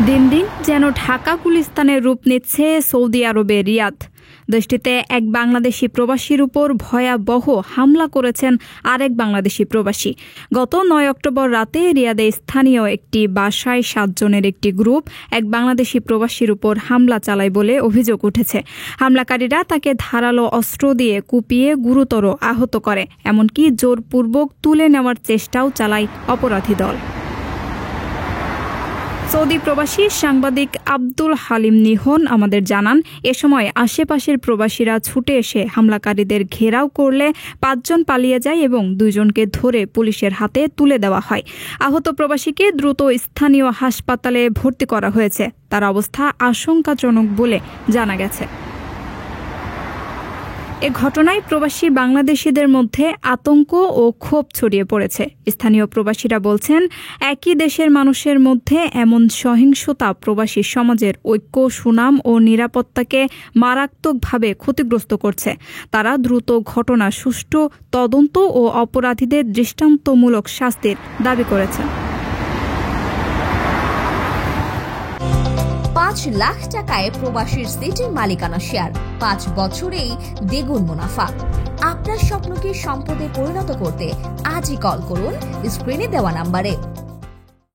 দিন দিন যেন ঢাকা গুলিস্তানের রূপ নিচ্ছে সৌদি আরবের রিয়াদ। দেশটিতে এক বাংলাদেশি প্রবাসীর উপর ভয়াবহ হামলা করেছেন আরেক বাংলাদেশি প্রবাসী। গত ৯ অক্টোবর রাতে রিয়াদে স্থানীয় একটি বাসায় ৭ জনের একটি গ্রুপ এক বাংলাদেশি প্রবাসীর উপর হামলা চালায় বলে অভিযোগ উঠেছে। হামলাকারীরা তাকে ধারালো অস্ত্র দিয়ে কুপিয়ে গুরুতর আহত করে, এমনকি জোরপূর্বক তুলে নেওয়ার চেষ্টাও চালায় অপরাধী দল। সৌদি প্রবাসী সাংবাদিক আব্দুল হালিম নিহন আমাদের জানান, এ সময় আশেপাশের প্রবাসীরা ছুটে এসে হামলাকারীদের ঘেরাও করলে ৫ জন পালিয়ে যায় এবং ২ জনকে ধরে পুলিশের হাতে তুলে দেওয়া হয়। আহত প্রবাসীকে দ্রুত স্থানীয় হাসপাতালে ভর্তি করা হয়েছে। তার অবস্থা আশঙ্কাজনক বলে জানা গেছে। এ ঘটনায় প্রবাসী বাংলাদেশিদের মধ্যে আতঙ্ক ও ক্ষোভ ছড়িয়ে পড়েছে। স্থানীয় প্রবাসীরা বলছেন, একই দেশের মানুষের মধ্যে এমন সহিংসতা প্রবাসী সমাজের ঐক্য, সুনাম ও নিরাপত্তাকে মারাত্মকভাবে ক্ষতিগ্রস্ত করছে। তারা দ্রুত ঘটনা সুষ্ঠু তদন্ত ও অপরাধীদের দৃষ্টান্তমূলক শাস্তির দাবি করেছেন। ৫ লাখ টাকায় প্রবাসীর সিটির মালিকানা শেয়ার, ৫ বছরেই দ্বিগুণ মুনাফা। আপনার স্বপ্নকে সম্পদে পরিণত করতে আজই কল করুন স্ক্রিনে দেওয়া নাম্বারে।